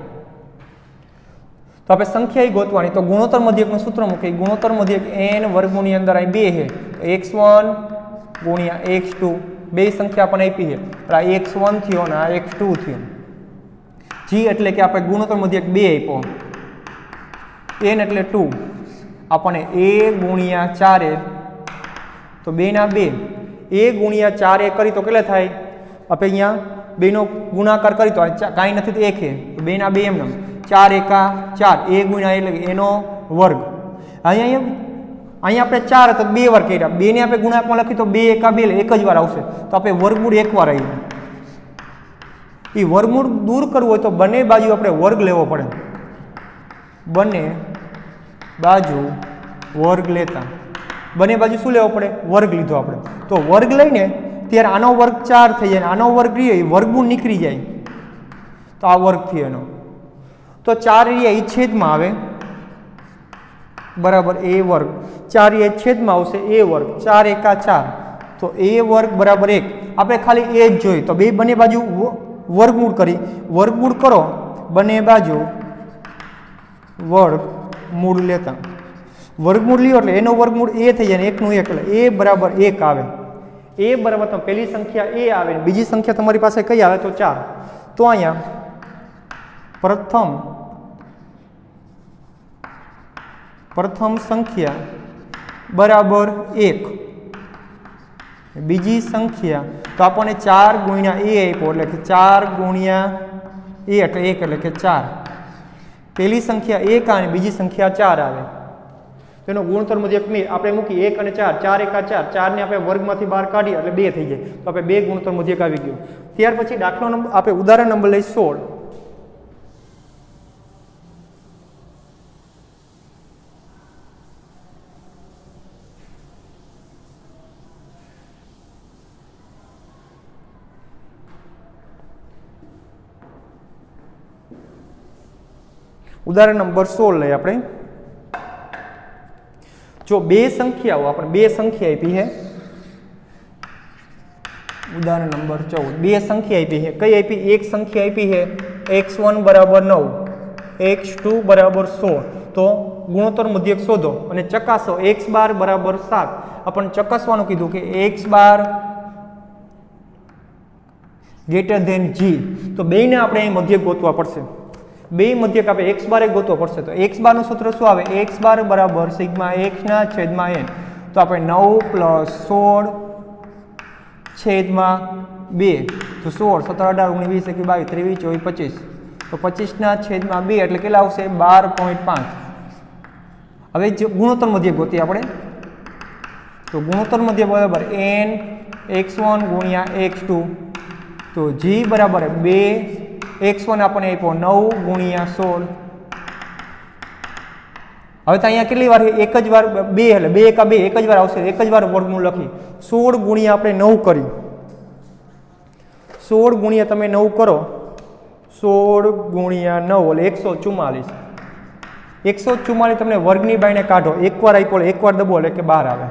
તો આપણે સંખ્યા ગોતવાની। તો ગુણોત્તર મધ્યકનું સૂત્ર મૂકી, ગુણોત્તર મધ્યક n વર્ગમૂળની અંદર અહીં 2 છે, x1 ગુણ્યા x2, બે સંખ્યા આપણને આપી છે, આ x1 થયો અને આ x2 થયો। જી એટલે કે આપણે ગુણોત્તર મધ્યક 2 આપ્યો। n એટલે 2 આપણને a ગુણ્યા 4a તો 2 ના 2 a ગુણ્યા 4a કરી તો કેટલા થાય આપણે અહીંયા 2 નો ગુણાકાર કરી તો કાંઈ નથી તો 1 છે 2 ના 2 એમ 4 એકા 4 a ગુણ્યા એટલે એનો વર્ગ અહીંયા આપણે 4 હતા 2 વાર કર્યા 2 ને આપણે ગુણાકારમાં લખી તો 2 એકા 2 એટલે એક જ વાર આવશે તો આપણે વર્ગમૂળ એક વાર આવ્યું એ વર્ગમૂળ દૂર કરવું હોય તો બંને બાજુ આપણે વર્ગ લેવો પડે બંને બાજુ વર્ગ લેતા બંને બાજુ શું લેવો પડે વર્ગ લીધો આપણે તો વર્ગ લઈને ત્યારે આનો વર્ગ 4 થઈ જાય આનો વર્ગ રહીએ એ વર્ગમૂળ નીકળી જાય તો આ વર્ગ થી એનો તો 4 એ છેદમાં આવે બરાબર a વર્ગ 4 એ છેદમાં આવશે a વર્ગ 4 એકા 4 તો a વર્ગ બરાબર 1 આપણે ખાલી a જ જોઈ તો બે બંને બાજુ વર્ગમૂળ કરી વર્ગમૂળ કરો બંને બાજુ વર્ગમૂળ લેતા વર્ગમૂળ લ્યો એટલે એનો વર્ગમૂળ a થઈ જાય ને 1 નું 1 એટલે a બરાબર 1 આવે a બરાબર તો પહેલી સંખ્યા a આવે ને બીજી સંખ્યા તમારી પાસે કઈ આવે તો 4 તો અહીંયા પ્રથમ સંખ્યા બરાબર 1 બીજી સંખ્યા તો આપણને 4 ગુણ્યા a આપ્યો એટલે કે 4 ગુણ્યા a એટલે 1 એટલે કે 4 પહેલી સંખ્યા 1 અને બીજી સંખ્યા 4 આવે તેનો ગુણોત્તર મુજબ આપણે મૂકી 1 અને 4 4 એકા 4 4 ને આપણે વર્ગમાંથી બહાર કાઢીએ એટલે 2 થઈ જાય તો આપણે 2 ગુણોત્તર મુજબ આવી ગયો ત્યાર પછી દાખલો નંબર આપણે ઉદાહરણ નંબર લઈ 16 ઉદાહરણ નંબર 16 લઈએ આપણે જો બે સંખ્યાઓ આપણે બે સંખ્યા આપી છે ઉદાહરણ નંબર 14 બે સંખ્યા આપી છે કઈ આપી એક સંખ્યા આપી છે x1 બરાબર 9 x2 બરાબર 16 તો ગુણોત્તર મધ્યક શોધો અને ચકાસો x બાર બરાબર 7 આપણને ચકાસવાનું કીધું કે x બાર ગ્રેટર ધેન g તો બેને આપણે અહીં મધ્યક ગોતવા પડશે બે મધ્યક આપણે x બાર ગોતવો પડશે તો x બાર નું સૂત્ર શું આવે x બાર બરાબર સિગ્મા x ના છેદમાં n તો આપણે 9 + 16 છેદમાં 2 તો 16 17 18 19 20 21 22 23 24 25 તો 25 ના છેદમાં 2 એટલે કેટલા આવશે 12.5 હવે જે ગુણોત્તર મધ્યક ગોતીએ આપણે તો ગુણોત્તર મધ્યક બરાબર n x1 ગુણ્યા x2 તો g બરાબર 2 x1 આપણને આપ્યો 9 ગુણ્યા 16 હવે તો અહીંયા કેટલી વાર એક જ વાર 2 એટલે 2 એકા 2 એક જ વાર આવશે એક જ વાર વર્ગમૂળ લખી 16 ગુણ્યા આપણે 9 કરી 16 ગુણ્યા તમે 9 કરો 16 ગુણ્યા 9 એટલે 144 144 તમને વર્ગની બાયણે કાઢો એકવાર આપ્યો એકવાર દબો એટલે કે 12 આવે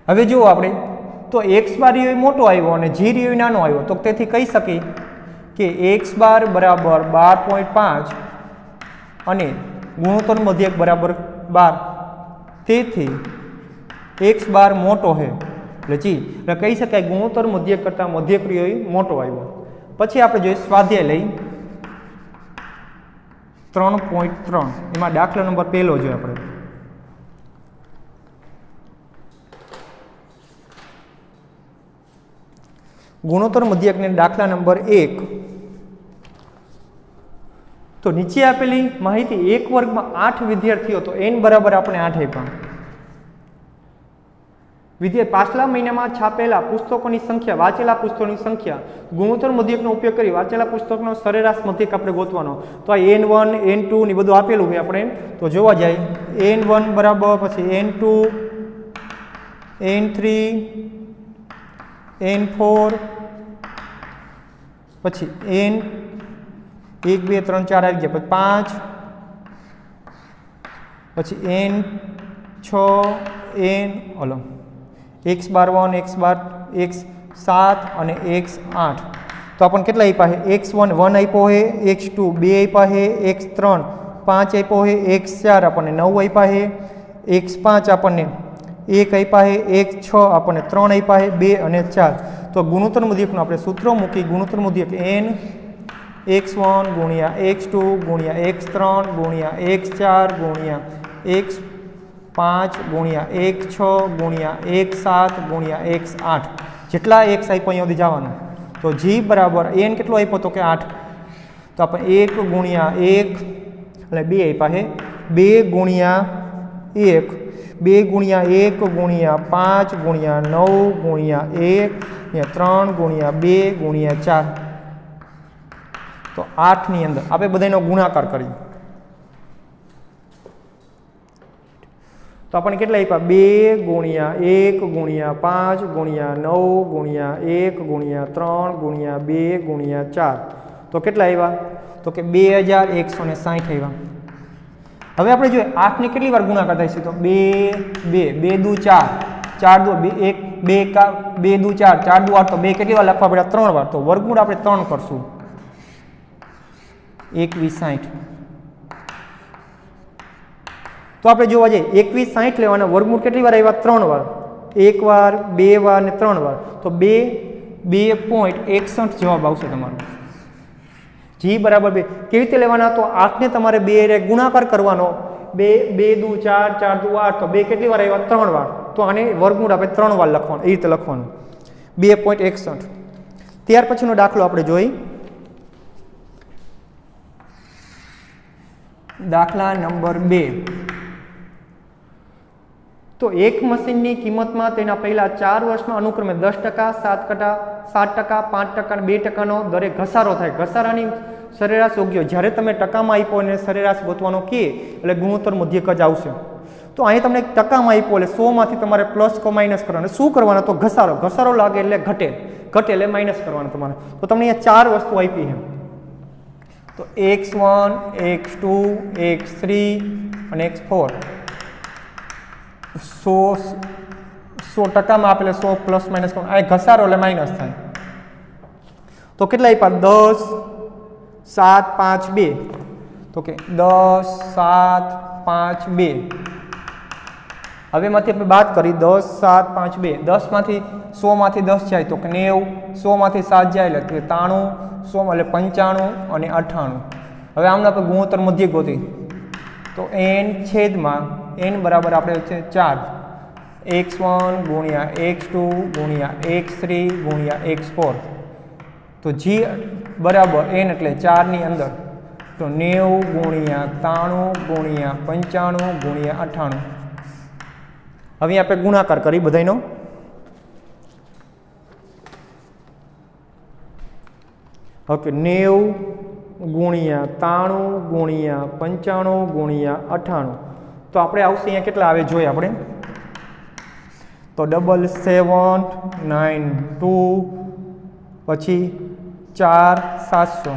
હવે જુઓ આપણે તો x બાર એ મોટો આવ્યો અને g એ નાનો આવ્યો તો તેથી કહી શકીએ કે x બાર બરાબર 12.5 અને ગુણોત્તર મધ્યક બરાબર 12 તેથી x બાર મોટો છે એટલે g એટલે કહી શકાય ગુણોત્તર મધ્યક કરતાં મધ્યક મોટો આવ્યો પછી આપણે જોઈએ સ્વાધ્યાય લઈ 3.3 એમાં દાખલા નંબર પહેલો જોઈએ આપણે ગુણોત્તર મધ્યકને દાખલા નંબર 1 તો નીચે આપેલી માહિતી એક વર્ગમાં 8 વિદ્યાર્થીઓ તો n બરાબર આપણે 8 આપ્યા પાછલા મહિનામાં છાપેલા પુસ્તકોની સંખ્યા વાંચેલા પુસ્તકોની સંખ્યા ગુણોત્તર મધ્યકનો ઉપયોગ કરી વાંચેલા પુસ્તકનો સરેરાશ મધ્યક આપણે ગોતવાનો તો આ n1 n2 ને બધું આપેલું છે આપણે તો જોવા જાય n1 બરાબર પછી n2 n3 n4 પછી n 1 2 3 4 આવી ગયા પછી 5 પછી n 6 n ઓલો x બાર 1 x બાર x 7 અને x 8 તો આપણને કેટલા આપ્યા છે x1 1 આપ્યો છે x2 2 આપ્યા છે x3 5 આપ્યો છે x4 આપણને 9 આપ્યા છે x5 આપણને 1 આપ્યા છે x6 આપણને 3 આપ્યા છે 2 અને 4 તો ગુણોત્તર મધ્યકનું આપણે સૂત્ર મૂકી ગુણોત્તર મધ્યક n x1 ગુણ્યા x2 ગુણ્યા x3 ગુણ્યા x4 ગુણ્યા x5 ગુણ્યા x6 ગુણ્યા x7 ગુણ્યા x8 જેટલા x આપ્યો અહીંયા સુધી જવાનું તો g બરાબર n કેટલો આપ્યો તો કે 8 તો આપણે 1 ગુણ્યા 1 એટલે 2 આપ્યા છે 2 ગુણ્યા 1 2 ગુણ્યા 1 ગુણ્યા 5 ગુણ્યા 9 ગુણ્યા 1 3 ગુણ્યા 2 ગુણ્યા 4 તો 8 ની અંદર આપણે બધાનો ગુણાકાર કરીએ તો આપણને કેટલા આપ્યા 2 ગુણ્યા 1 ગુણ્યા 5 ગુણ્યા 9 ગુણ્યા 1 ગુણ્યા 3 ગુણ્યા 2 ગુણ્યા 4 તો કેટલા આવ્યા તો કે 2160 આવ્યા હવે આપણે જોઈએ 8 ને કેટલી વાર ગુણાકાર થાય છે તો 2 2 2 દુ 4 4 દુ 1 2 2 દુ 4 4 દુ 8 તો 2 કેટલી વાર લખવા પડ્યા 3 વાર તો વર્ગમૂળ આપણે 3 કરશું 2160 તો આપણે જોવા જઈએ 2160 લેવાના વર્ગમૂળ કેટલી વાર આવ્યા 3 વાર 1 વાર 2 વાર ને 3 વાર તો 2.61 જવાબ આવશે તમારો g બરાબર 2 કેવી રીતે લેવાના તો 8 ને તમારે 2 રે ગુણાકાર કરવાનો 2 દુ 4 4 દુ 8 તો 2 કેટલી વાર આવ્યા 3 વાર તો આને વર્ગમૂળ આપણે 3 વાર લખવાનું એ રીતે લખવાનું 2.61 ત્યાર પછીનો દાખલો આપણે જોઈ દાખલા નંબર 2 તો એક મશીનની કિંમતમાં તેના પહેલા 4 વર્ષમાં અનુક્રમે 10%, 7%, 5% અને 2%નો દરે ઘસારો થાય ઘસારાની સરેરાશ યોગ્ય જ્યારે તમે ટકામાં આપ્યો અને સરેરાશ ગોતવાનો કે એટલે ગુણોત્તર મધ્યક જ આવશે તો અહીં તમને ટકામાં આપ્યો એટલે 100 માંથી તમારે પ્લસ કે માઇનસ કરવાનું શું કરવાનું તો ઘસારો લાગે એટલે ઘટે એટલે માઇનસ કરવાનું તમારે તો તમને અહીંયા 4 વસ્તુ આપી છે તો x1 x2 x3 અને x4 100% આપેલે 100 પ્લસ માઇનસ કરવાનું આ ઘસારો એટલે માઇનસ થાય તો કેટલા આપ્યા 10 7 5 2 તો કે 10 7 5 2 હવે માંથી આપણે બાદ કરી 10 7 5 2 10 માંથી 100 માંથી 10 જાય તો કે 90 100 માંથી 7 જાય એટલે 93 100 એટલે 95 અને 98 હવે આમના આપણે ગુણોત્તર મધ્ય ગોતી તો n છેદમાં n બરાબર આપણે છે 4 x1 ગુણ્યા x2 ગુણ્યા x3 ગુણ્યા x4 તો g બરાબર n એટલે 4 ની અંદર તો 90 ગુણ્યા 93 ગુણ્યા 95 ગુણ્યા 98 હવે આપણે ગુણાકાર કરી બધાનો ઓકે 90 ગુણ્યા 93 ગુણ્યા 95 ગુણ્યા 98 તો આપણે આવશે અહીંયા કેટલા આવે જોઈએ આપણે તો 7792 પછી 4700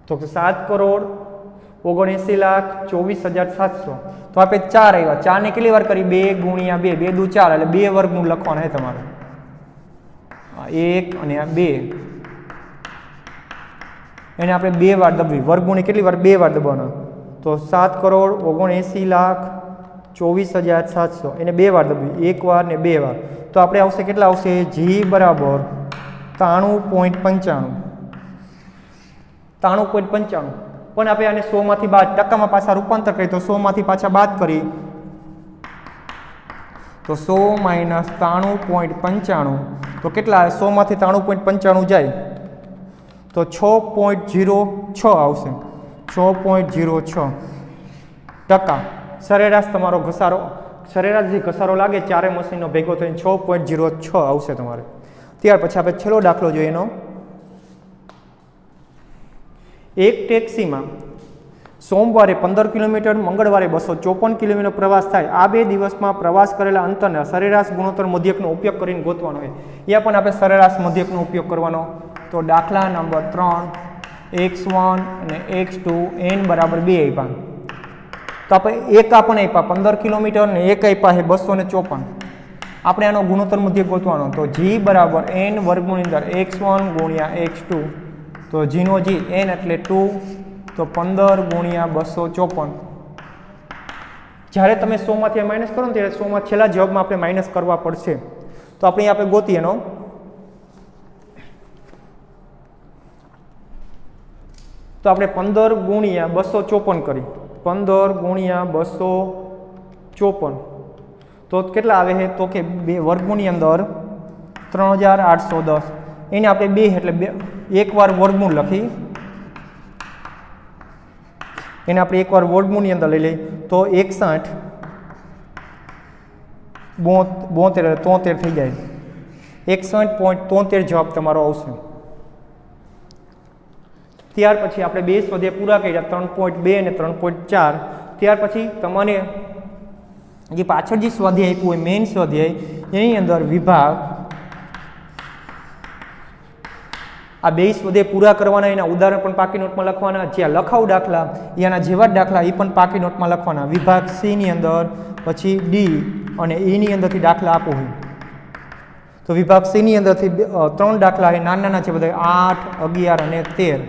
તો 7,79,24,700 તો આપણે 4 આવ્યા 4 ને કેટલી વાર કરી 2 ગુણ્યા 2 2 દુ 4 એટલે 2 વર્ગમૂળ લખવાના છે તમારે 1 અને 2 એને આપણે 2 વાર દબવી વર્ગમૂળને કેટલી વાર 2 વાર દબાવવાના તો 7,79,24,700 એને 2 વાર દબવી 1 વાર ને 2 વાર તો આપણે આવશે કેટલા આવશે g બરાબર 93.95 93.95 પણ આપણે આને 100 માંથી બાદ ટકામાં પાછા રૂપાંતર કરીએ તો 100 માંથી પાછા બાદ કરી તો 100 માઇનસ 93.95 તો કેટલા 100 માંથી 93.95 જાય તો 6.06 આવશે 6.06 ટકા સરેરાશ તમારો ઘસારો સરેરાશ જે ઘસારો લાગે ચારે મશીનનો ભેગો થઈને 6.06 આવશે તમારે ત્યાર પછી આપણે છેલ્લો દાખલો જોઈએ એનો એક ટેક્સીમાં સોમવારે 15 કિલોમીટર મંગળવારે 254 કિલોમીટર પ્રવાસ થાય આ 2 દિવસમાં પ્રવાસ કરેલા અંતરના સરેરાશ ગુણોત્તર મધ્યકનો ઉપયોગ કરીને ગોતવાનો હોય અહીંયા પણ આપણે સરેરાશ મધ્યકનો ઉપયોગ કરવાનો તો દાખલા નંબર 3 x1 અને x2 n બરાબર 2 આપ્યા તો આપણે એક આપણને આપ્યા 15 કિલોમીટર ને એક આપ્યા છે 254 આપણે આનો ગુણોત્તર મધ્યક ગોતવાનો તો g બરાબર n વર્ગમૂળની અંદર x1 ગુણ્યા x2 તો g નો g n એટલે 2 તો 15 ગુણ્યા 254 જ્યારે તમે 100 માંથી માઇનસ કરો ને ત્યારે 100 માં છેલ્લા જવાબમાં આપણે માઇનસ કરવા પડશે તો આપણે આપણે ગોતીએ એનો तो આપણે 15 ગુણ્યા 254 કરી 15 ગુણ્યા 254 તો કેટલા આવે છે તો કે બે વર્ગમૂળની અંદર 3810 એને આપણે બે એટલે એકવાર વર્ગમૂળ લખી એને આપણે એકવાર વર્ગમૂળની અંદર લઈ લઈએ તો 61 72 થઈ જાય 61.73 જવાબ તમારો આવશે। ત્યાર પછી આપણે બે સ્વાધ્યાય પૂરા કર્યા 3.2 અને 3.4 ત્યાર પછી તમને જે પાછળ જે સ્વાધ્યાય આપ્યું હોય મેઇન સ્વાધ્યાય એની અંદર વિભાગ આ બે સ્વાધ્યાય પૂરા કરવાના એના ઉદાહરણ પણ પાકી નોટમાં લખવાના જ્યાં લખાવ દાખલા એના જેવા દાખલા એ પણ પાકી નોટમાં લખવાના વિભાગ સી ની અંદર પછી ડી અને એ ની અંદરથી દાખલા આપો હોય તો વિભાગ સી ની અંદરથી 3 દાખલા એ નાના નાના છે બધા 8 11 અને 13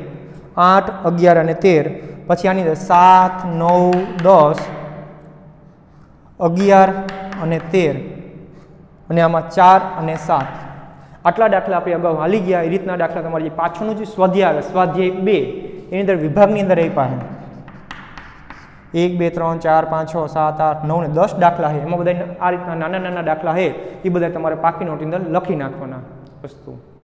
8 11 અને 13 પછી આની અંદર 7 9 10 11 અને 13 અને આમાં 4 અને 7 આટલા દાખલા આપણે અગાઉ હાલી ગયા એ રીતના દાખલા તમારે જે પાછળનું જે સ્વાધ્યાય આવે સ્વાધ્યાય 2 એની અંદર વિભાગની અંદર આપ્યા છે 1 2 3 4 5 6 7 8 9 ને 10 દાખલા છે એમાં બધા આ રીતના નાના નાના દાખલા છે એ બધા તમારે પાકી નોટની અંદર લખી નાખવાના વસ્તુ।